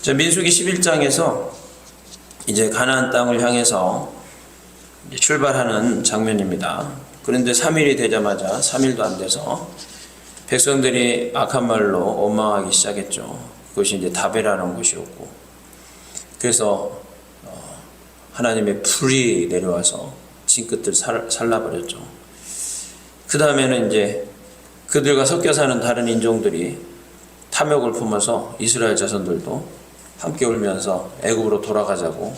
자, 민수기 11장에서 이제 가나안 땅을 향해서 출발하는 장면입니다. 그런데 3일이 되자마자 3일도 안 돼서 백성들이 악한 말로 원망하기 시작했죠. 그것이 이제 다베라는 곳이었고, 그래서 하나님의 불이 내려와서 진끝을 살라버렸죠. 그 다음에는 이제 그들과 섞여 사는 다른 인종들이 탐욕을 품어서 이스라엘 자손들도 함께 울면서 애굽으로 돌아가자고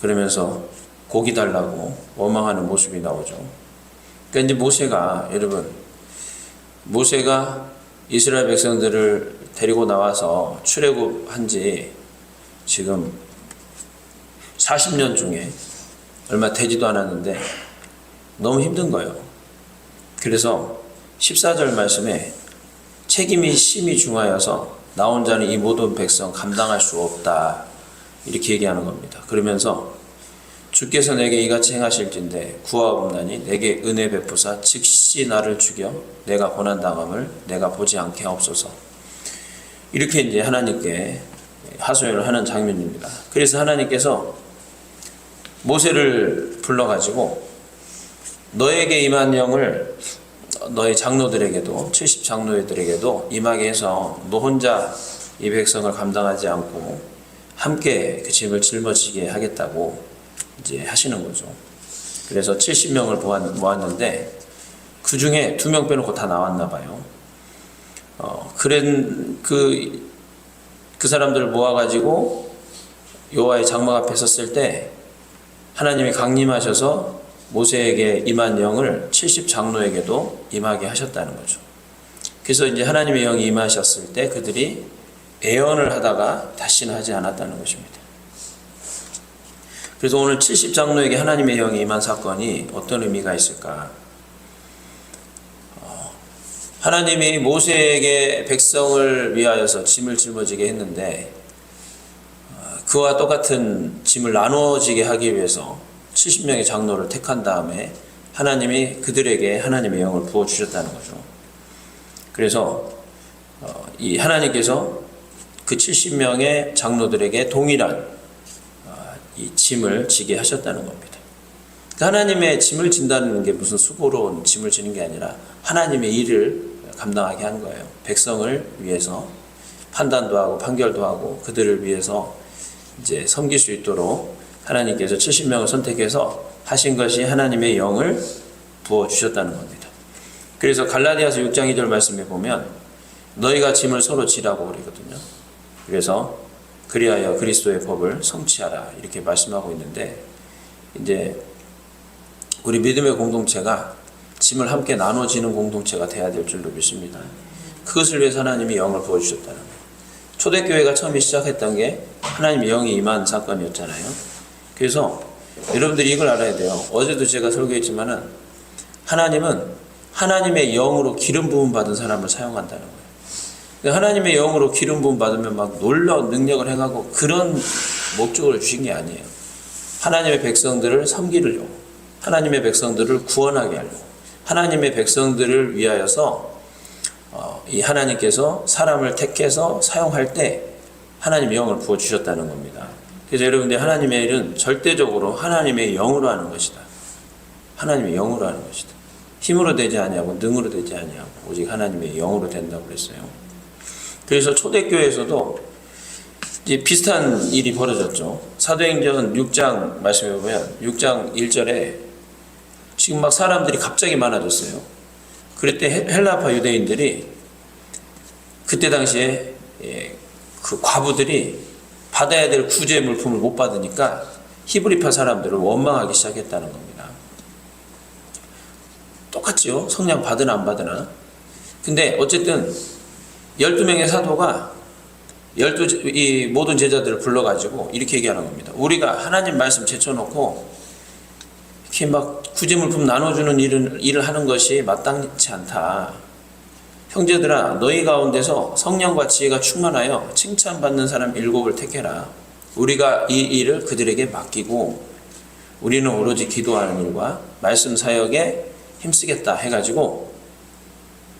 그러면서 고기 달라고 원망하는 모습이 나오죠. 그러니까 이제 모세가 이스라엘 백성들을 데리고 나와서 출애굽한 지 지금 40년 중에 얼마 되지도 않았는데 너무 힘든 거예요. 그래서 14절 말씀에 책임이 심히 중하여서 나 혼자는 이 모든 백성 감당할 수 없다, 이렇게 얘기하는 겁니다. 그러면서 주께서 내게 이같이 행하실진대 구하옵나니 내게 은혜 베푸사 즉시 나를 죽여 내가 고난당함을 내가 보지 않게 하옵소서. 이렇게 이제 하나님께 하소연을 하는 장면입니다. 그래서 하나님께서 모세를 불러가지고 너에게 임한 영을 너의 장로들에게도 70 장로들에게도 임하게 해서 너 혼자 이 백성을 감당하지 않고 함께 그 짐을 짊어지게 하겠다고 이제 하시는 거죠. 그래서 70명을 모았는데 그 중에 2명 빼놓고 다 나왔나 봐요. 그 사람들을 모아가지고 여호와의 장막 앞에 섰을 때 하나님이 강림하셔서 모세에게 임한 영을 70 장로에게도 임하게 하셨다는 거죠. 그래서 이제 하나님의 영이 임하셨을 때 그들이 애언을 하다가 다시는 하지 않았다는 것입니다. 그래서 오늘 70 장로에게 하나님의 영이 임한 사건이 어떤 의미가 있을까? 하나님이 모세에게 백성을 위하여서 짐을 짊어지게 했는데 그와 똑같은 짐을 나눠지게 하기 위해서 70명의 장로를 택한 다음에 하나님이 그들에게 하나님의 영을 부어주셨다는 거죠. 그래서 이 하나님께서 그 70명의 장로들에게 동일한 이 짐을 지게 하셨다는 겁니다. 하나님의 짐을 진다는 게 무슨 수고로운 짐을 지는 게 아니라 하나님의 일을 감당하게 한 거예요. 백성을 위해서 판단도 하고 판결도 하고 그들을 위해서 이제 섬길 수 있도록 하나님께서 70명을 선택해서 하신 것이 하나님의 영을 부어주셨다는 겁니다. 그래서 갈라디아서 6장 2절 말씀에 보면 너희가 짐을 서로 지라고 그러거든요. 그래서 그리하여 그리스도의 법을 성취하라, 이렇게 말씀하고 있는데 이제 우리 믿음의 공동체가 짐을 함께 나눠지는 공동체가 돼야 될 줄로 믿습니다. 그것을 위해서 하나님이 영을 부어주셨다는 거예요. 초대교회가 처음에 시작했던 게 하나님의 영이 임한 사건이었잖아요. 그래서 여러분들이 이걸 알아야 돼요. 어제도 제가 설교했지만은 하나님은 하나님의 영으로 기름 부음 받은 사람을 사용한다는 거예요. 하나님의 영으로 기름 부음 받으면 막 놀라운 능력을 행하고 그런 목적을 주신 게 아니에요. 하나님의 백성들을 섬기려고, 하나님의 백성들을 구원하게 하려고, 하나님의 백성들을 위하여서 이 하나님께서 사람을 택해서 사용할 때 하나님의 영을 부어주셨다는 겁니다. 그래서 여러분들 하나님의 일은 절대적으로 하나님의 영으로 하는 것이다. 하나님의 영으로 하는 것이다. 힘으로 되지 아니하고 능으로 되지 아니하고 오직 하나님의 영으로 된다고 그랬어요. 그래서 초대교회에서도 이제 비슷한 일이 벌어졌죠. 사도행전 6장 말씀해 보면 6장 1절에 지금 막 사람들이 갑자기 많아졌어요. 그럴 때 헬라파 유대인들이 그때 당시에 그 과부들이 받아야 될 구제 물품을 못 받으니까 히브리파 사람들을 원망하기 시작했다는 겁니다. 똑같죠. 성령 받으나 안 받으나. 근데 어쨌든 12명의 사도가 이 모든 제자들을 불러가지고 이렇게 얘기하는 겁니다. 우리가 하나님 말씀 제쳐놓고 이렇게 막 구제 물품 나눠주는 일을 하는 것이 마땅치 않다. 형제들아, 너희 가운데서 성령과 지혜가 충만하여 칭찬받는 사람 7을 택해라. 우리가 이 일을 그들에게 맡기고 우리는 오로지 기도하는 일과 말씀 사역에 힘쓰겠다 해가지고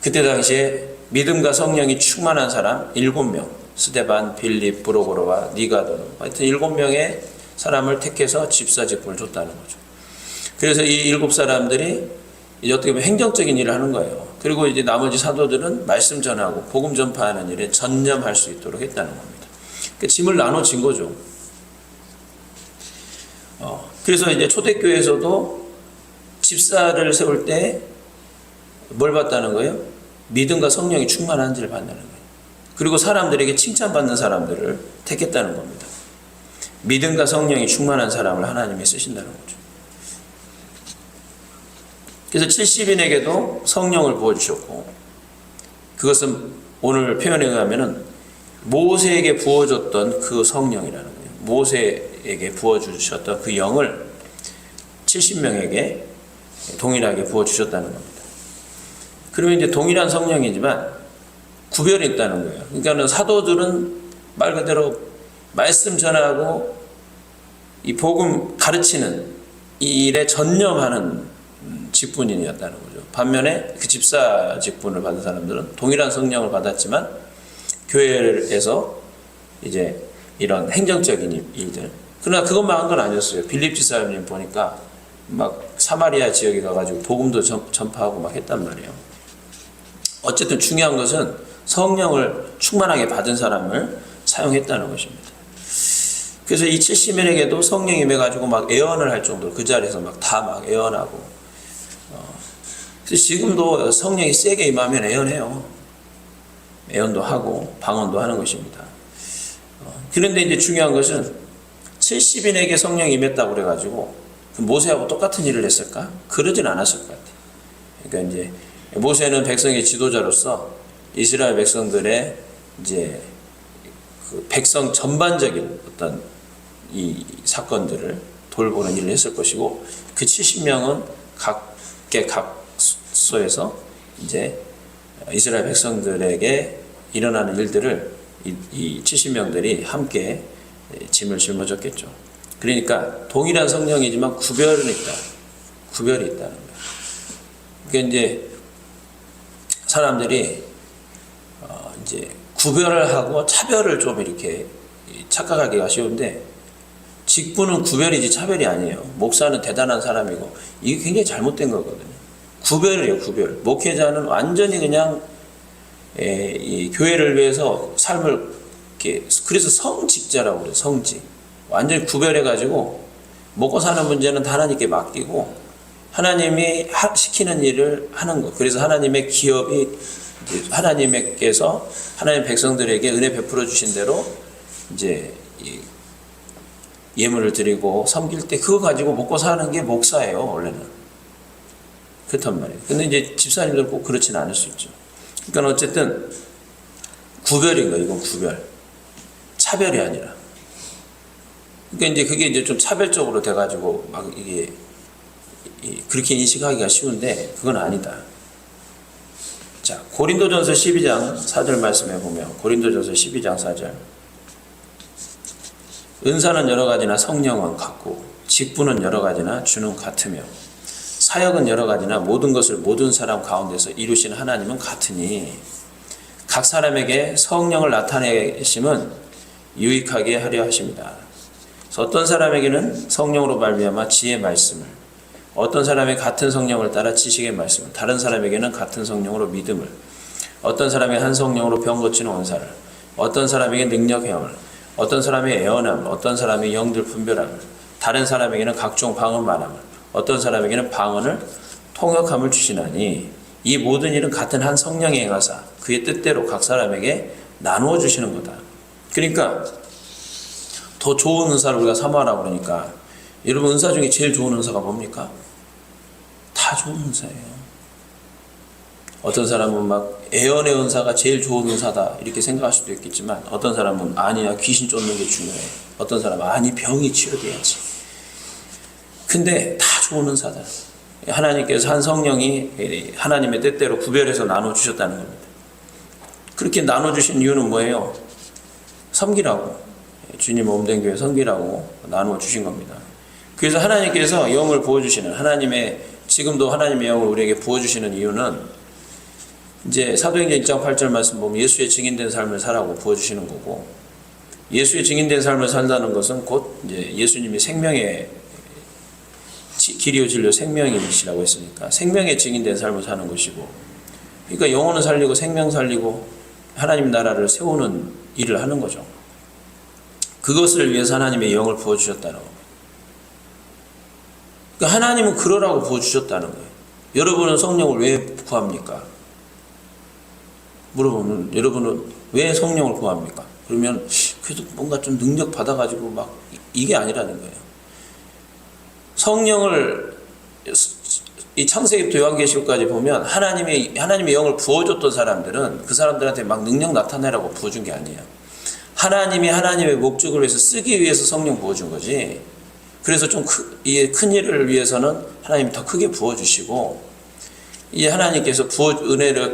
그때 당시에 믿음과 성령이 충만한 사람 7명, 스데반, 빌립, 브로고로와 니가도노, 하여튼 7명의 사람을 택해서 집사 직분을 줬다는 거죠. 그래서 이 7사람들이 이제 어떻게 보면 행정적인 일을 하는 거예요. 그리고 이제 나머지 사도들은 말씀 전하고 복음 전파하는 일에 전념할 수 있도록 했다는 겁니다. 그 짐을 나눠진 거죠. 그래서 이제 초대교회에서도 집사를 세울 때 뭘 받다는 거예요? 믿음과 성령이 충만한지를 받는 거예요. 그리고 사람들에게 칭찬받는 사람들을 택했다는 겁니다. 믿음과 성령이 충만한 사람을 하나님이 쓰신다는 거죠. 그래서 70인에게도 성령을 부어주셨고, 그것은 오늘 표현에 의하면 모세에게 부어줬던 그 성령이라는 거예요. 모세에게 부어주셨던 그 영을 70명에게 동일하게 부어주셨다는 겁니다. 그러면 이제 동일한 성령이지만 구별이 있다는 거예요. 그러니까 사도들은 말 그대로 말씀 전하고 이 복음 가르치는 이 일에 전념하는 직분인이었다는 거죠. 반면에 그 집사 직분을 받은 사람들은 동일한 성령을 받았지만 교회에서 이제 이런 행정적인 일들, 그러나 그것만 한 건 아니었어요. 빌립 지사님 보니까 막 사마리아 지역에 가가지고 복음도 전파하고 막 했단 말이에요. 어쨌든 중요한 것은 성령을 충만하게 받은 사람을 사용했다는 것입니다. 그래서 이 70인에게도 성령이 임해가지고 막 애언을 할 정도로 그 자리에서 막 다 막 애언하고, 그래서 지금도 성령이 세게 임하면 애언해요. 애언도 하고 방언도 하는 것입니다. 그런데 이제 중요한 것은 70인에게 성령이 임했다고 그래가지고 모세하고 똑같은 일을 했을까? 그러진 않았을 것 같아요. 그러니까 이제 모세는 백성의 지도자로서 이스라엘 백성들의 이제 그 백성 전반적인 어떤 이 사건들을 돌보는 일을 했을 것이고, 그 70명은 각소에서 이제 이스라엘 백성들에게 일어나는 일들을 이 70명들이 함께 짐을 짊어졌겠죠. 그러니까 동일한 성령이지만 구별은 있다. 구별이 있다는 거예요. 그러니까 이제 사람들이 이제 구별을 하고 차별을 좀 이렇게 착각하기가 쉬운데, 직분은 구별이지 차별이 아니에요. 목사는 대단한 사람이고, 이게 굉장히 잘못된 거거든요. 구별이에요, 구별. 목회자는 완전히 그냥 이 교회를 위해서 삶을 이렇게, 그래서 성직자라고 그래요. 성직. 완전히 구별해가지고 먹고 사는 문제는 하나님께 맡기고 하나님이 시키는 일을 하는 것. 그래서 하나님의 기업이 이제 하나님께서 하나님 백성들에게 은혜 베풀어 주신 대로 이제 예물을 드리고 섬길 때 그거 가지고 먹고 사는 게 목사예요, 원래는. 그렇단 말이에요. 근데 이제 집사님들 꼭 그렇지는 않을 수 있죠. 그러니까 어쨌든 구별인 거예요. 이건 구별. 차별이 아니라. 그러니까 이제 그게 이제 좀 차별적으로 돼가지고 막 이게 그렇게 인식하기가 쉬운데 그건 아니다. 자, 고린도전서 12장 4절 말씀해 보면, 고린도전서 12장 4절. 은사는 여러 가지나 성령은 같고 직분은 여러 가지나 주는 같으며 사역은 여러 가지나 모든 것을 모든 사람 가운데서 이루신 하나님은 같으니 각 사람에게 성령을 나타내심은 유익하게 하려 하십니다. 그래서 어떤 사람에게는 성령으로 말미암아 지혜의 말씀을, 어떤 사람의 같은 성령을 따라 지식의 말씀을, 다른 사람에게는 같은 성령으로 믿음을, 어떤 사람의 한 성령으로 병 고치는 원사를, 어떤 사람에게 능력 행함을, 어떤 사람의 애언함을, 어떤 사람의 영들 분별함을, 다른 사람에게는 각종 방언 말함을, 어떤 사람에게는 방언을 통역함을 주시나니 이 모든 일은 같은 한 성령이 행하사 그의 뜻대로 각 사람에게 나누어 주시는 거다. 그러니까 더 좋은 은사를 우리가 사모하라고 그러니까, 여러분 은사 중에 제일 좋은 은사가 뭡니까? 다 좋은 은사예요. 어떤 사람은 막 애언의 은사가 제일 좋은 은사다 이렇게 생각할 수도 있겠지만, 어떤 사람은 아니야, 귀신 쫓는 게 중요해. 어떤 사람은 아니, 병이 치료돼야지. 근데 다 좋은 은사다. 하나님께서 한 성령이 하나님의 뜻대로 구별해서 나눠주셨다는 겁니다. 그렇게 나눠주신 이유는 뭐예요? 섬기라고. 주님 몸된 교회 섬기라고 나눠주신 겁니다. 그래서 하나님께서 영을 부어주시는, 지금도 하나님의 영을 우리에게 부어주시는 이유는 이제 사도행전 1장 8절 말씀 보면 예수의 증인된 삶을 살라고 부어주시는 거고, 예수의 증인된 삶을 산다는 것은 곧 이제 예수님이 생명의 길이요 진리요 생명이시라고 했으니까 생명의 증인된 삶을 사는 것이고, 그러니까 영혼을 살리고 생명 살리고 하나님 나라를 세우는 일을 하는 거죠. 그것을 위해서 하나님의 영을 부어주셨다는 겁니다. 그러니까 하나님은 그러라고 부어주셨다는 거예요. 여러분은 성령을 왜 구합니까? 물어보면 여러분은 왜 성령을 구합니까? 그러면 그래도 뭔가 좀 능력 받아가지고 막 이게 아니라는 거예요. 성령을 이 창세기부터 요한계시록까지 보면 하나님의 영을 부어줬던 사람들은 그 사람들한테 막 능력 나타내라고 부어준 게 아니에요. 하나님이 하나님의 목적을 위해서 쓰기 위해서 성령 부어준 거지. 그래서 좀 큰 일을 위해서는 하나님이 더 크게 부어주시고, 이 하나님께서 은혜를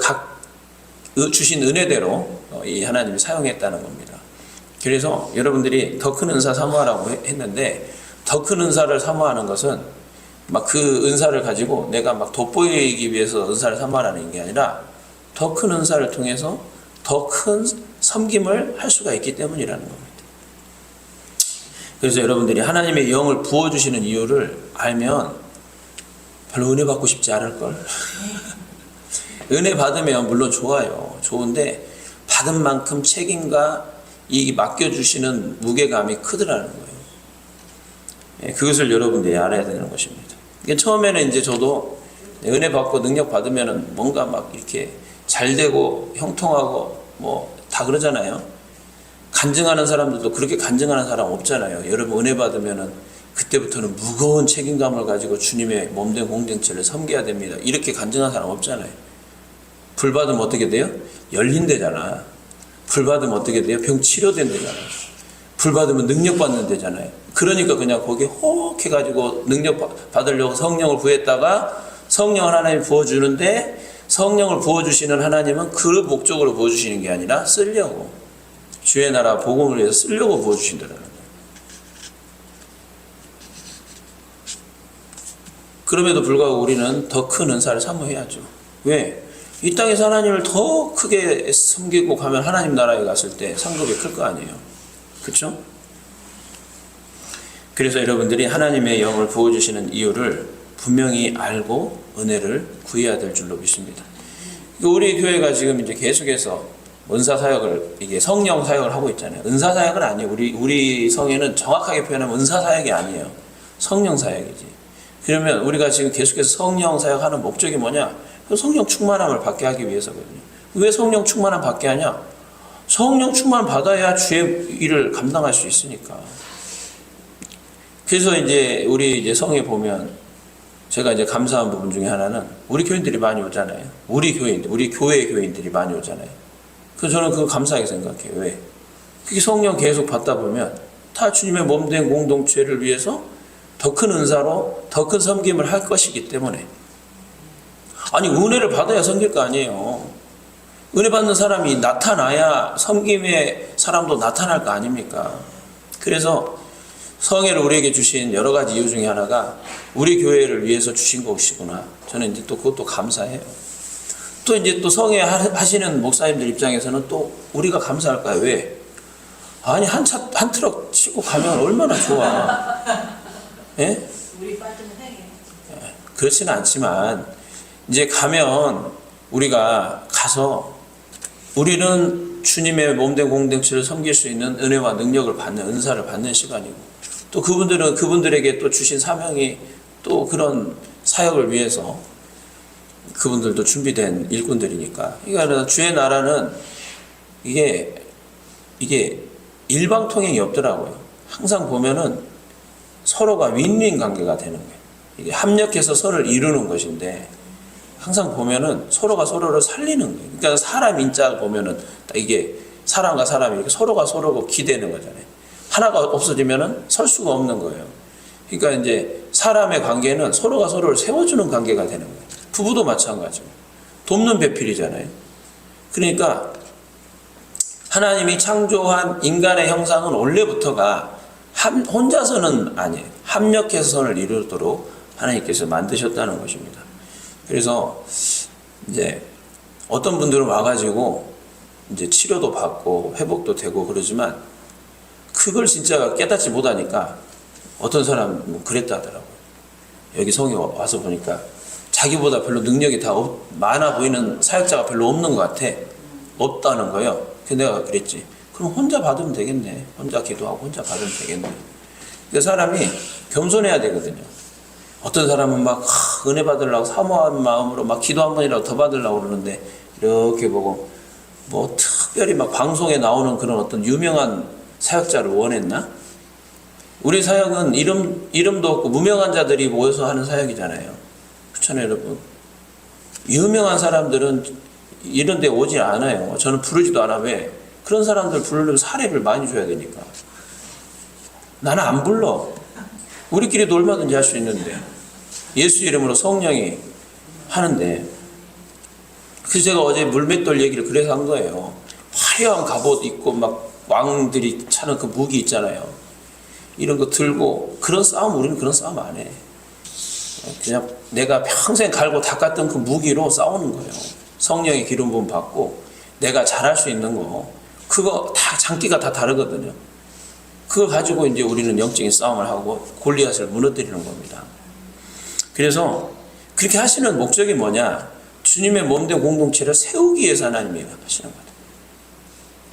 주신 은혜대로 이 하나님이 사용했다는 겁니다. 그래서 여러분들이 더 큰 은사 사모하라고 했는데, 더 큰 은사를 사모하는 것은 막 그 은사를 가지고 내가 막 돋보이기 위해서 은사를 사모하라는 게 아니라 더 큰 은사를 통해서 더 큰 섬김을 할 수가 있기 때문이라는 겁니다. 그래서 여러분들이 하나님의 영을 부어주시는 이유를 알면 별로 은혜 받고 싶지 않을걸? 은혜 받으면 물론 좋아요. 좋은데 받은 만큼 책임과 이 맡겨주시는 무게감이 크더라는 거예요. 그것을 여러분들이 알아야 되는 것입니다. 처음에는 이제 저도 은혜 받고 능력 받으면 뭔가 막 이렇게 잘 되고 형통하고 뭐 다 그러잖아요. 간증하는 사람들도 그렇게 간증하는 사람 없잖아요. 여러분 은혜 받으면은 그때부터는 무거운 책임감을 가지고 주님의 몸된 공동체를 섬겨야 됩니다. 이렇게 간증하는 사람 없잖아요. 불 받으면 어떻게 돼요? 열린대잖아. 불 받으면 어떻게 돼요? 병 치료된대잖아요. 불 받으면 능력 받는 데잖아요. 그러니까 그냥 거기 혹 해가지고 능력 받으려고 성령을 구했다가 성령 하나님이 부어주는데, 성령을 부어주시는 하나님은 그 목적으로 부어주시는 게 아니라 쓰려고, 주의 나라 복음을 위해서 쓰려고 부어주신다는 거예요. 그럼에도 불구하고 우리는 더 큰 은사를 사모해야죠. 왜? 이 땅에서 하나님을 더 크게 섬기고 가면 하나님 나라에 갔을 때 상급이 클 거 아니에요. 그렇죠? 그래서 여러분들이 하나님의 영을 부어주시는 이유를 분명히 알고 은혜를 구해야 될 줄로 믿습니다. 우리 교회가 지금 이제 계속해서 은사 사역을, 이게 성령 사역을 하고 있잖아요. 은사 사역은 아니에요. 우리 성에는 정확하게 표현하면 은사 사역이 아니에요. 성령 사역이지. 그러면 우리가 지금 계속해서 성령 사역하는 목적이 뭐냐? 성령 충만함을 받게 하기 위해서거든요. 왜 성령 충만함 받게 하냐? 성령 충만 받아야 주의 일을 감당할 수 있으니까. 그래서 이제 우리 이제 성에 보면 제가 이제 감사한 부분 중에 하나는 우리 교인들이 많이 오잖아요. 우리 교회 교인들이 많이 오잖아요. 그래서 저는 그거 감사하게 생각해요. 왜? 그게 성령 계속 받다 보면 다 주님의 몸된 공동체를 위해서 더 큰 은사로 더 큰 섬김을 할 것이기 때문에. 아니, 은혜를 받아야 섬길 거 아니에요. 은혜 받는 사람이 나타나야 섬김의 사람도 나타날 거 아닙니까? 그래서 성회를 우리에게 주신 여러 가지 이유 중에 하나가 우리 교회를 위해서 주신 것이구나. 저는 이제 또 그것도 감사해요. 또 이제 또 성회 하시는 목사님들 입장에서는 또 우리가 감사할까요? 왜? 아니, 한 트럭 치고 가면 얼마나 좋아. 예? 우리 빠지면 행해. 그렇지는 않지만 이제 가면 우리가 가서 우리는 주님의 몸된 공동체를 섬길 수 있는 은혜와 능력을 받는, 은사를 받는 시간이고, 또 그분들에게 또 주신 사명이 또 그런 사역을 위해서 그분들도 준비된 일꾼들이니까. 그러니까 주의 나라는 이게 일방통행이 없더라고요. 항상 보면은 서로가 윈윈 관계가 되는 거예요. 이게 합력해서 서로를 이루는 것인데, 항상 보면은 서로가 서로를 살리는 거예요. 그러니까 사람 인자 보면은 이게 사람과 사람이 이렇게 서로가 서로가 기대는 거잖아요. 하나가 없어지면은 설 수가 없는 거예요. 그러니까 이제 사람의 관계는 서로가 서로를 세워주는 관계가 되는 거예요. 부부도 마찬가지고 돕는 배필이잖아요. 그러니까 하나님이 창조한 인간의 형상은 원래부터가 혼자서는 아니에요. 합력해서 선을 이루도록 하나님께서 만드셨다는 것입니다. 그래서 이제 어떤 분들은 와가지고 이제 치료도 받고 회복도 되고 그러지만 그걸 진짜 깨닫지 못하니까 어떤 사람은 뭐 그랬다 하더라고요. 여기 성에 와서 보니까 자기보다 별로 능력이 다 많아 보이는 사역자가 별로 없는 것 같아. 없다는 거예요. 그래서 내가 그랬지. 그럼 혼자 받으면 되겠네. 혼자 기도하고 혼자 받으면 되겠네. 근데 사람이 겸손해야 되거든요. 어떤 사람은 막 은혜 받으려고 사모한 마음으로 막 기도 한 번이라도 더 받으려고 그러는데 이렇게 보고 뭐 특별히 막 방송에 나오는 그런 어떤 유명한 사역자를 원했나? 우리 사역은 이름도 없고 무명한 자들이 모여서 하는 사역이잖아요. 그렇잖아요, 여러분. 유명한 사람들은 이런 데 오지 않아요. 저는 부르지도 않아. 왜? 그런 사람들 부르려면 사례를 많이 줘야 되니까. 나는 안 불러. 우리끼리도 얼마든지 할 수 있는데. 예수 이름으로 성령이 하는데. 그래서 제가 어제 물맷돌 얘기를 그래서 한 거예요. 화려한 갑옷 입고 막 왕들이 차는 그 무기 있잖아요. 이런 거 들고 그런 싸움 우리는 그런 싸움 안 해. 그냥 내가 평생 갈고 닦았던 그 무기로 싸우는 거예요. 성령의 기름 부음 받고 내가 잘할 수 있는 거 그거 다 장기가 다 다르거든요. 그거 가지고 이제 우리는 영적인 싸움을 하고 골리앗을 무너뜨리는 겁니다. 그래서 그렇게 하시는 목적이 뭐냐? 주님의 몸된 공동체를 세우기 위해서 하나님이 하시는 거예요.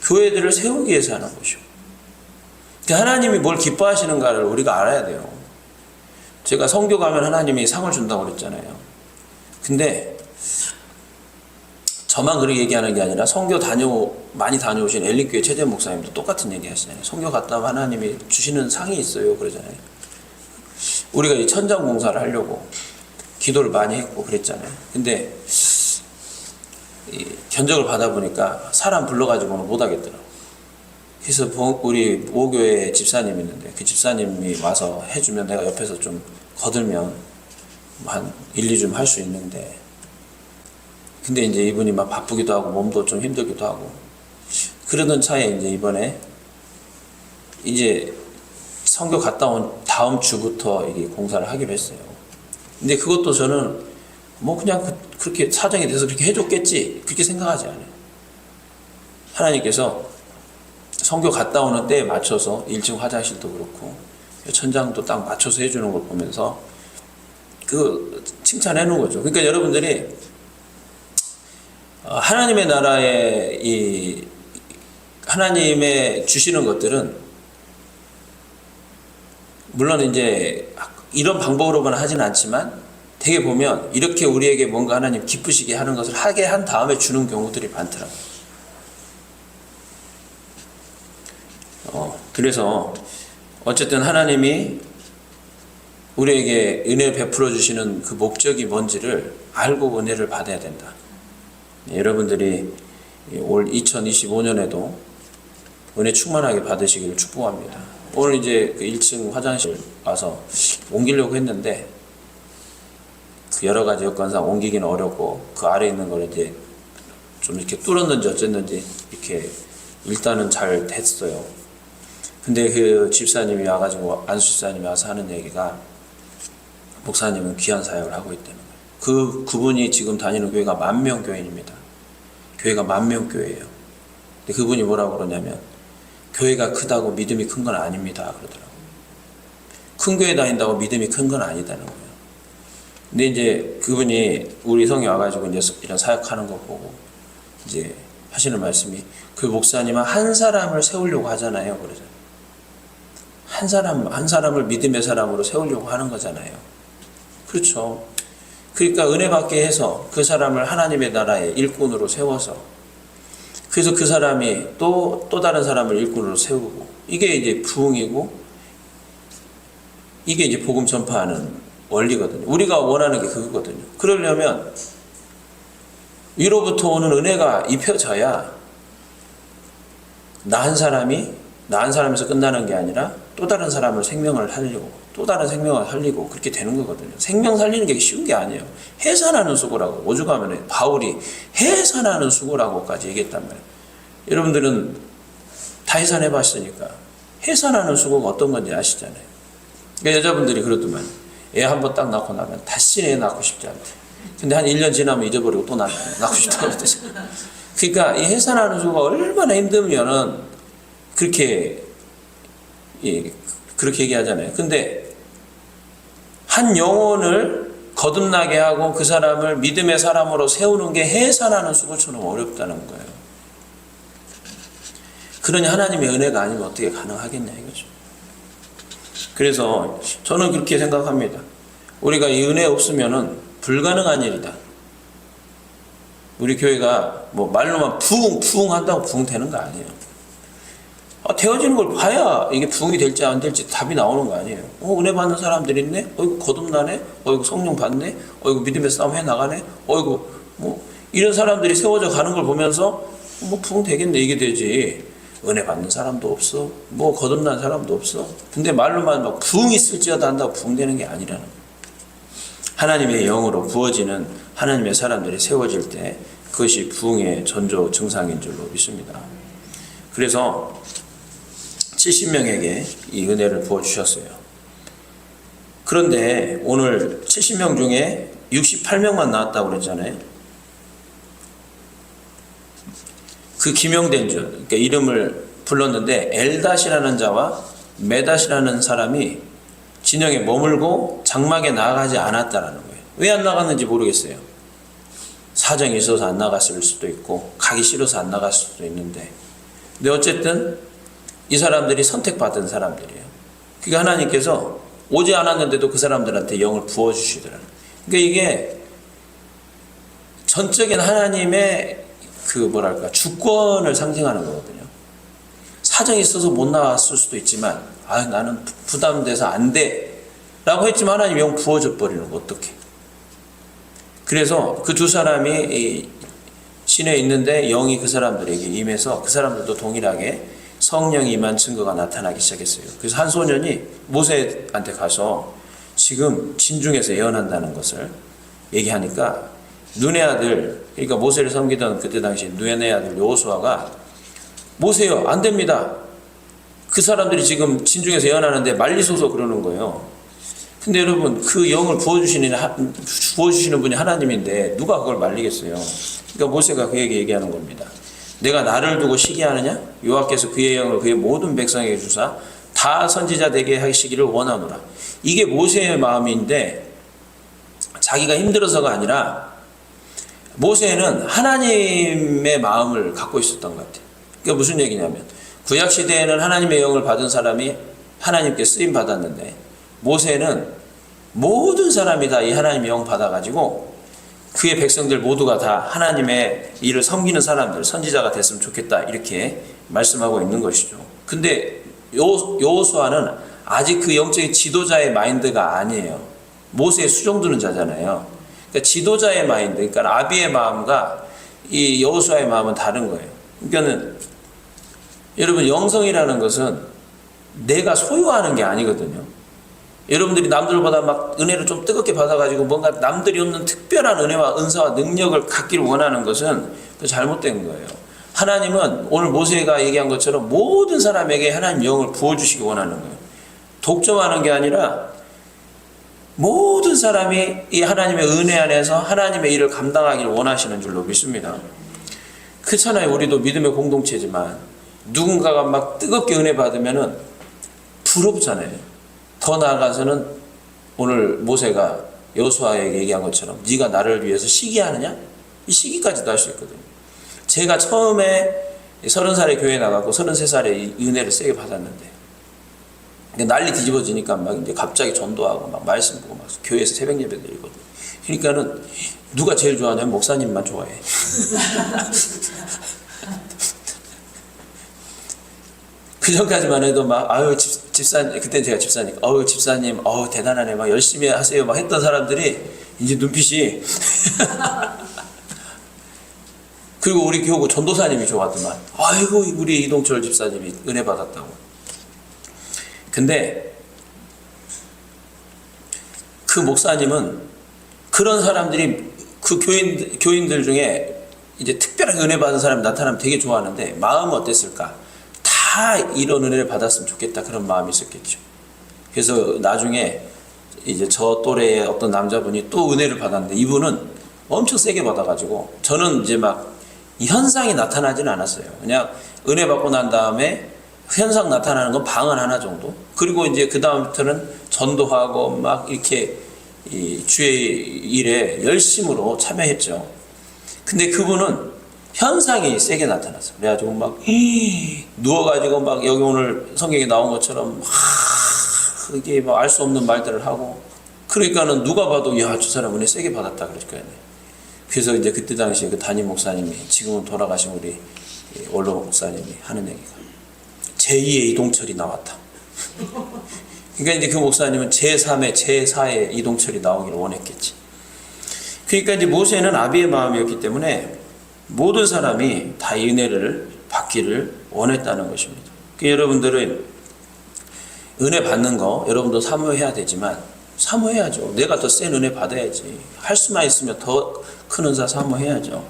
교회들을 세우기 위해서 하는 것이고. 하나님이 뭘 기뻐하시는가를 우리가 알아야 돼요. 제가 선교 가면 하나님이 상을 준다고 그랬잖아요. 근데 저만 그렇게 얘기하는 게 아니라 선교 많이 다녀오신 엘린교회 최재 목사님도 똑같은 얘기 하시잖아요. 선교 갔다 오면 하나님이 주시는 상이 있어요. 그러잖아요. 우리가 이 천장 공사를 하려고 기도를 많이 했고 그랬잖아요. 근데 견적을 받아보니까 사람 불러가지고는 못 하겠더라고요. 그래서 우리 모교회 집사님이 있는데 그 집사님이 와서 해주면 내가 옆에서 좀 거들면 한 1, 2주 할 수 있는데 근데 이제 이분이 막 바쁘기도 하고 몸도 좀 힘들기도 하고 그러던 차에 이제 이번에 이제 선교 갔다 온 다음 주부터 이게 공사를 하기로 했어요. 근데 그것도 저는 뭐 그냥 그렇게 사정이 돼서 그렇게 해줬겠지 그렇게 생각하지 않아요. 하나님께서 선교 갔다 오는 때에 맞춰서 1층 화장실도 그렇고 천장도 딱 맞춰서 해주는 걸 보면서 그 칭찬해 놓은 거죠. 그러니까 여러분들이 하나님의 나라에 이 하나님의 주시는 것들은 물론 이제 이런 방법으로만 하진 않지만 되게 보면 이렇게 우리에게 뭔가 하나님 기쁘시게 하는 것을 하게 한 다음에 주는 경우들이 많더라고요. 그래서 어쨌든 하나님이 우리에게 은혜 베풀어 주시는 그 목적이 뭔지를 알고 은혜를 받아야 된다. 여러분들이 올 2025년에도 은혜 충만하게 받으시기를 축복합니다. 오늘 이제 그 1층 화장실 와서 옮기려고 했는데 그 여러 가지 여건상 옮기기는 어렵고 그 아래 있는 걸 이제 좀 이렇게 뚫었는지 어쨌는지 이렇게 일단은 잘 됐어요. 근데 그 집사님이 와가지고 안수 집사님이 와서 하는 얘기가 목사님은 귀한 사역을 하고 있다는 거예요. 그분이 지금 다니는 교회가 10,000명 교인입니다. 교회가 10,000명 교회예요. 근데 그분이 뭐라고 그러냐면 교회가 크다고 믿음이 큰 건 아닙니다 그러더라고요. 큰 교회 다닌다고 믿음이 큰 건 아니다는 거예요. 근데 이제 그분이 우리 성에 와가지고 이제 이런 사역하는 거 보고 이제 하시는 말씀이 그 목사님은 한 사람을 세우려고 하잖아요 그러잖아요. 한 사람을 믿음의 사람으로 세우려고 하는 거잖아요. 그렇죠. 그러니까 은혜 받게 해서 그 사람을 하나님의 나라의 일꾼으로 세워서 그래서 그 사람이 또 다른 사람을 일꾼으로 세우고 이게 이제 부흥이고 이게 이제 복음 전파하는 원리거든요. 우리가 원하는 게 그거거든요. 그러려면 위로부터 오는 은혜가 입혀져야 나 한 사람에서 끝나는 게 아니라 또 다른 사람을 생명을 살리고 또 다른 생명을 살리고 그렇게 되는 거거든요. 생명 살리는 게 쉬운 게 아니에요. 해산하는 수고라고 오죽하면 바울이 해산하는 수고라고까지 얘기했단 말이에요. 여러분들은 다 해산해 봤으니까 해산하는 수고가 어떤 건지 아시잖아요. 그러니까 여자분들이 그러더만 애 한 번 딱 낳고 나면 다시 애 낳고 싶지 않대. 근데 한 1년 지나면 잊어버리고 또 낳고 싶다고 그러죠. 그러니까 이 해산하는 수가 얼마나 힘들면은 그렇게 그렇게 얘기하잖아요. 근데 한 영혼을 거듭나게 하고 그 사람을 믿음의 사람으로 세우는 게 해산하는 수고처럼 어렵다는 거예요. 그러니 하나님의 은혜가 아니면 어떻게 가능하겠냐 이거죠. 그래서 저는 그렇게 생각합니다. 우리가 이 은혜 없으면은 불가능한 일이다. 우리 교회가 뭐 말로만 부흥 한다고 부흥 되는 거 아니에요. 되어지는 걸 봐야 이게 부흥이 될지 안 될지 답이 나오는 거 아니에요. 은혜 받는 사람들 있네? 어이구 거듭나네? 어이구 성령 받네? 어이구 믿음의 싸움 해나가네? 어이구 뭐 이런 사람들이 세워져 가는 걸 보면서 뭐 부흥 되겠네 이게 되지. 은혜 받는 사람도 없어. 뭐 거듭난 사람도 없어. 근데 말로만 막 부흥이 있을지어다 한다고 부흥되는 게 아니라는 거예요. 하나님의 영으로 부어지는 하나님의 사람들이 세워질 때 그것이 부흥의 전조 증상인 줄로 믿습니다. 그래서 70명에게 이 은혜를 부어주셨어요. 그런데 오늘 70명 중에 68명만 나왔다고 그랬잖아요. 그 기명된 줄, 그러니까 이름을 불렀는데 엘닷이라는 자와 메닷이라는 사람이 진영에 머물고 장막에 나아가지 않았다라는 거예요. 왜 안 나갔는지 모르겠어요. 사정이 있어서 안 나갔을 수도 있고 가기 싫어서 안 나갔을 수도 있는데, 근데 어쨌든 이 사람들이 선택받은 사람들이에요. 그러니까 하나님께서 오지 않았는데도 그 사람들한테 영을 부어주시더라고요. 그러니까 이게 전적인 하나님의 주권을 상징하는 거거든요. 사정이 있어서 못 나왔을 수도 있지만, 나는 부담돼서 안 돼 라고 했지만 하나님이 영 부어줘 버리는 거 어떡해. 그래서 그 두 사람이 시내에 있는데 영이 그 사람들에게 임해서 그 사람들도 동일하게 성령이 임한 증거가 나타나기 시작했어요. 그래서 한 소년이 모세한테 가서 지금 진중에서 예언한다는 것을 얘기하니까 눈의 아들, 그러니까 모세를 섬기던 그때 당시 눈의 아들 여호수아가 모세요, 안 됩니다. 그 사람들이 지금 진중에서 예언하는데 말리소서 그러는 거예요. 근데 여러분, 그 영을 부어주시는 분이 하나님인데 누가 그걸 말리겠어요. 그러니까 모세가 그에게 얘기하는 겁니다. 내가 나를 두고 시기하느냐? 여호와께서 그의 영을 그의 모든 백성에게 주사 다 선지자 되게 하시기를 원하노라. 이게 모세의 마음인데 자기가 힘들어서가 아니라 모세는 하나님의 마음을 갖고 있었던 것 같아요. 그게 무슨 얘기냐면 구약시대에는 하나님의 영을 받은 사람이 하나님께 쓰임 받았는데 모세는 모든 사람이 다 이 하나님의 영 받아가지고 그의 백성들 모두가 다 하나님의 일을 섬기는 사람들, 선지자가 됐으면 좋겠다 이렇게 말씀하고 있는 것이죠. 근데 여호수아는 아직 그 영적인 지도자의 마인드가 아니에요. 모세의 수종드는 자잖아요. 그러니까 지도자의 마인드, 그러니까 아비의 마음과 이 여호수아의 마음은 다른 거예요. 그러니까는 여러분, 영성이라는 것은 내가 소유하는 게 아니거든요. 여러분들이 남들보다 막 은혜를 좀 뜨겁게 받아가지고 뭔가 남들이 없는 특별한 은혜와 은사와 능력을 갖기를 원하는 것은 또 잘못된 거예요. 하나님은 오늘 모세가 얘기한 것처럼 모든 사람에게 하나님 영을 부어주시기 원하는 거예요. 독점하는 게 아니라 모든 사람이 이 하나님의 은혜 안에서 하나님의 일을 감당하기를 원하시는 줄로 믿습니다. 그렇잖아요. 우리도 믿음의 공동체지만 누군가가 막 뜨겁게 은혜 받으면은 부럽잖아요. 더 나아가서는 오늘 모세가 여호수아에게 얘기한 것처럼 네가 나를 위해서 시기하느냐? 이 시기까지도 할 수 있거든요. 제가 처음에 30살에 교회 나가고 33살에 이 은혜를 세게 받았는데 난리 뒤집어지니까 막 이제 갑자기 전도하고 막 말씀 보고 막 교회에서 새벽 예배 드리고, 그러니까는 누가 제일 좋아하냐면 목사님만 좋아해. 그 전까지만 해도 막 집사님, 그때 제가 집사니까 집사님 대단하네, 막 열심히 하세요 막 했던 사람들이 이제 눈빛이 그리고 우리 교구 전도사님이 좋았더만, 우리 이동철 집사님이 은혜 받았다고. 근데 그 목사님은 그런 사람들이 그 교인들 중에 이제 특별하게 은혜 받은 사람이 나타나면 되게 좋아하는데 마음은 어땠을까? 다 이런 은혜를 받았으면 좋겠다 그런 마음이 있었겠죠. 그래서 나중에 이제 저 또래의 어떤 남자분이 또 은혜를 받았는데 이분은 엄청 세게 받아가지고 저는 이제 막 이 현상이 나타나지는 않았어요. 그냥 은혜 받고 난 다음에 현상 나타나는 건 방언 하나 정도. 그리고 이제 그 다음부터는 전도하고 막 이렇게 이 주의 일에 열심으로 참여했죠. 근데 그분은 현상이 세게 나타났어요. 그래가지고 막 누워가지고 막 여기 오늘 성경에 나온 것처럼 막 이게 뭐 알 수 없는 말들을 하고, 그러니까는 누가 봐도 야, 저 사람 은혜 세게 받았다 그럴 거예요. 그래서 이제 그때 당시에 그 담임 목사님이, 지금은 돌아가신 우리 원로 목사님이 하는 얘기가 제2의 이동철이 나왔다. 그러니까 이제 그 목사님은 제3의 제4의 이동철이 나오기를 원했겠지. 그러니까 이제 모세는 아비의 마음이었기 때문에 모든 사람이 다 은혜를 받기를 원했다는 것입니다. 여러분들은 은혜 받는 거 여러분도 사모해야 되지만, 사모해야죠. 내가 더 센 은혜 받아야지. 할 수만 있으면 더 큰 은사 사모해야죠.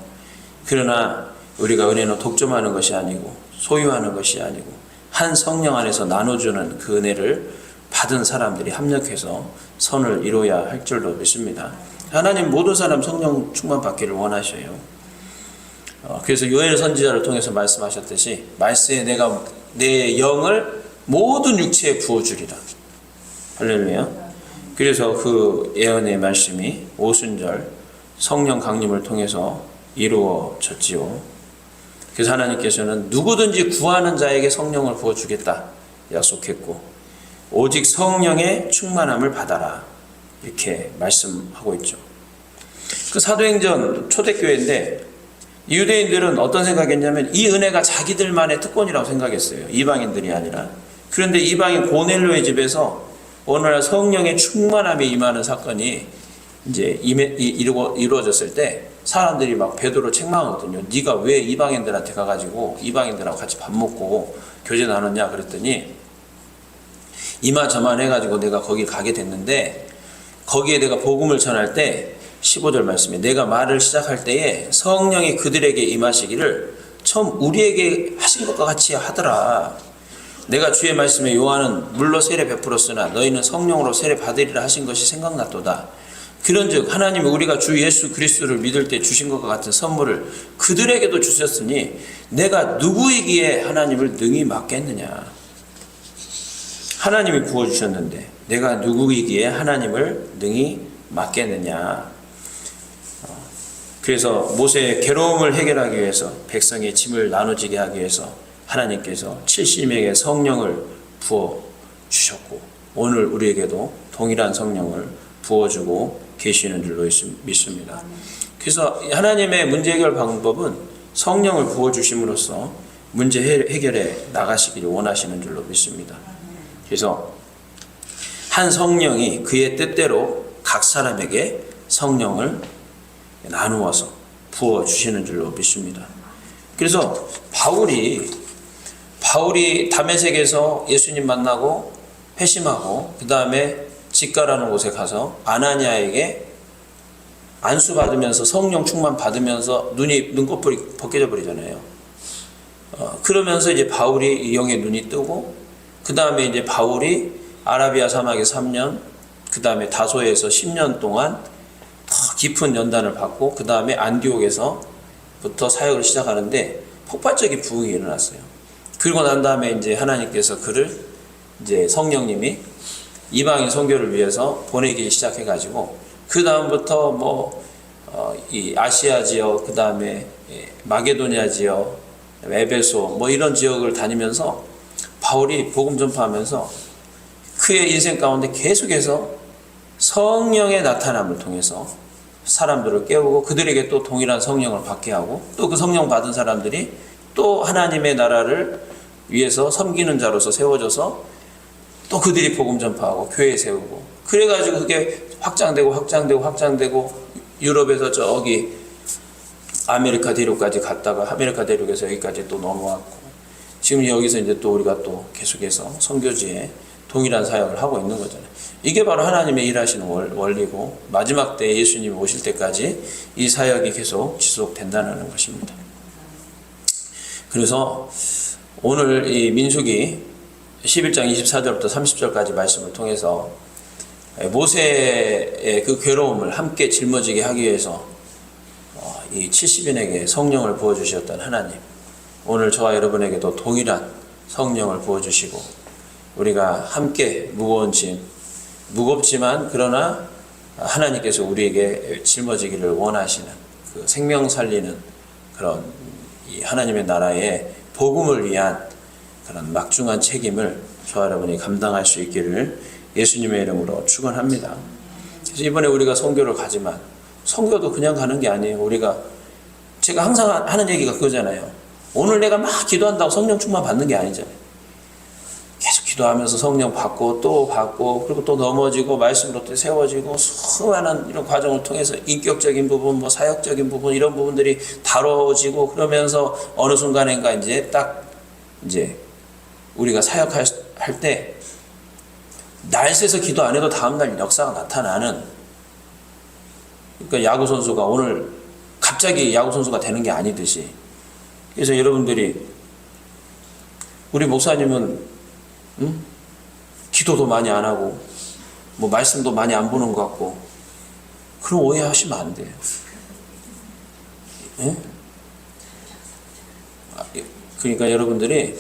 그러나 우리가 은혜는 독점하는 것이 아니고 소유하는 것이 아니고 한 성령 안에서 나눠주는 그 은혜를 받은 사람들이 합력해서 선을 이루어야 할 줄로 믿습니다. 하나님 모든 사람 성령 충만 받기를 원하셔요. 그래서 요엘 선지자를 통해서 말씀하셨듯이 말세에 내가 내 영을 모든 육체에 부어주리라. 할렐루야. 그래서 그 예언의 말씀이 오순절 성령 강림을 통해서 이루어졌지요. 그래서 하나님께서는 누구든지 구하는 자에게 성령을 부어주겠다 약속했고, 오직 성령의 충만함을 받아라 이렇게 말씀하고 있죠. 그 사도행전 초대교회인데 유대인들은 어떤 생각했냐면 이 은혜가 자기들만의 특권이라고 생각했어요. 이방인들이 아니라. 그런데 이방인 고넬료의 집에서 어느 날 성령의 충만함이 임하는 사건이 이제 이루어졌을 때 사람들이 막 베드로 책망하거든요. 네가 왜 이방인들한테 가가지고 이방인들하고 같이 밥 먹고 교제 나눴냐 그랬더니, 이마저만 해가지고 내가 거기 가게 됐는데 거기에 내가 복음을 전할 때 15절 말씀에 내가 말을 시작할 때에 성령이 그들에게 임하시기를 처음 우리에게 하신 것과 같이 하더라. 내가 주의 말씀에 요한은 물로 세례 베풀었으나 너희는 성령으로 세례 받으리라 하신 것이 생각났도다. 그런즉 하나님이 우리가 주 예수 그리스도를 믿을 때 주신 것과 같은 선물을 그들에게도 주셨으니 내가 누구이기에 하나님을 능히 맡겠느냐. 하나님이 부어주셨는데 내가 누구이기에 하나님을 능히 맡겠느냐. 그래서 모세의 괴로움을 해결하기 위해서, 백성의 짐을 나눠지게 하기 위해서 하나님께서 70명의 성령을 부어주셨고, 오늘 우리에게도 동일한 성령을 부어주고 계시는 줄로 믿습니다. 그래서 하나님의 문제 해결 방법은 성령을 부어주심으로써 문제 해결에 나가시기를 원하시는 줄로 믿습니다. 그래서 한 성령이 그의 뜻대로 각 사람에게 성령을 나누어서 부어주시는 줄로 믿습니다. 그래서 바울이 다메섹에서 예수님 만나고 회심하고 그 다음에 직가라는 곳에 가서 아나니아에게 안수 받으면서 성령 충만 받으면서 눈꺼풀이 벗겨져 버리잖아요. 그러면서 이제 바울이 영의 눈이 뜨고, 그 다음에 이제 바울이 아라비아 사막에 3년, 그 다음에 다소에서 10년 동안 더 깊은 연단을 받고, 그 다음에 안디옥에서부터 사역을 시작하는데 폭발적인 부흥이 일어났어요. 그리고 난 다음에 이제 하나님께서 그를 이제 성령님이 이방인 선교를 위해서 보내기 시작해가지고, 그 다음부터 이 아시아 지역, 그 다음에 마게도니아 지역, 에베소 이런 지역을 다니면서 바울이 복음 전파하면서 그의 인생 가운데 계속해서 성령의 나타남을 통해서 사람들을 깨우고 그들에게 또 동일한 성령을 받게 하고, 또 그 성령 받은 사람들이 또 하나님의 나라를 위해서 섬기는 자로서 세워져서 또 그들이 복음 전파하고 교회 세우고, 그래가지고 그게 확장되고 유럽에서 저기 아메리카 대륙까지 갔다가 아메리카 대륙에서 여기까지 또 넘어왔고, 지금 여기서 이제 또 우리가 또 계속해서 선교지에 동일한 사역을 하고 있는 거잖아요. 이게 바로 하나님의 일하시는 원리고, 마지막 때 예수님이 오실 때까지 이 사역이 계속 지속된다는 것입니다. 그래서 오늘 이 민수기 11장 24절부터 30절까지 말씀을 통해서 모세의 그 괴로움을 함께 짊어지게 하기 위해서 이 70인에게 성령을 부어주셨던 하나님, 오늘 저와 여러분에게도 동일한 성령을 부어주시고 우리가 함께 무거운 짐, 무겁지만 그러나 하나님께서 우리에게 짊어지기를 원하시는 그 생명 살리는 그런 이 하나님의 나라의 복음을 위한 그런 막중한 책임을 저와 여러분이 감당할 수 있기를 예수님의 이름으로 축원합니다. 그래서 이번에 우리가 선교를 가지만 선교도 그냥 가는 게 아니에요. 제가 항상 하는 얘기가 그거잖아요. 오늘 내가 막 기도한다고 성령 충만 받는 게 아니잖아요. 계속 기도하면서 성령 받고 또 받고 그리고 또 넘어지고 말씀으로 또 세워지고 수많은 이런 과정을 통해서 인격적인 부분, 뭐 사역적인 부분 이런 부분들이 다뤄지고 그러면서 어느 순간인가 이제 우리가 사역할 때 날 새서 기도 안 해도 다음날 역사가 나타나는, 그러니까 야구선수가 오늘 갑자기 야구선수가 되는 게 아니듯이, 그래서 여러분들이 우리 목사님은 기도도 많이 안 하고 뭐 말씀도 많이 안 보는 것 같고, 그럼 오해하시면 안 돼요. 예? 그러니까 여러분들이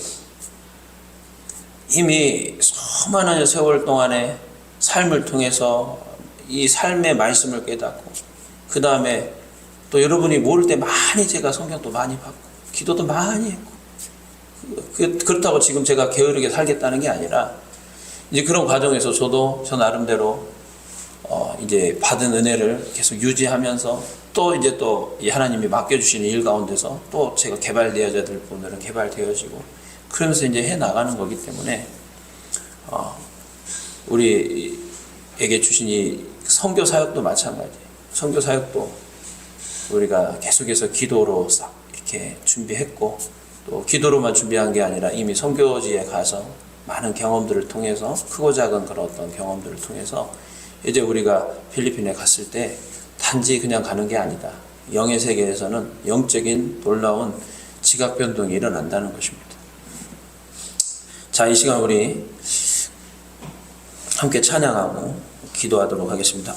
이미 수많은 세월 동안의 삶을 통해서 이 삶의 말씀을 깨닫고 그 다음에 또 여러분이 모를 때 많이 제가 성경도 많이 받고 기도도 많이 했고, 그렇다고 지금 제가 게으르게 살겠다는 게 아니라 이제 그런 과정에서 저도 저 나름대로 이제 받은 은혜를 계속 유지하면서 또 이제 또 이 하나님이 맡겨주시는 일 가운데서 또 제가 개발되어야 될 부분들은 개발되어지고 그러면서 이제 해 나가는 거기 때문에 우리에게 주신 이 선교 사역도 마찬가지예요. 선교 사역도 우리가 계속해서 기도로 싹 이렇게 준비했고, 또 기도로만 준비한 게 아니라 이미 선교지에 가서 많은 경험들을 통해서, 크고 작은 그런 어떤 경험들을 통해서 이제 우리가 필리핀에 갔을 때 단지 그냥 가는 게 아니다. 영의 세계에서는 영적인 놀라운 지각 변동이 일어난다는 것입니다. 자, 이 시간 우리 함께 찬양하고 기도하도록 하겠습니다.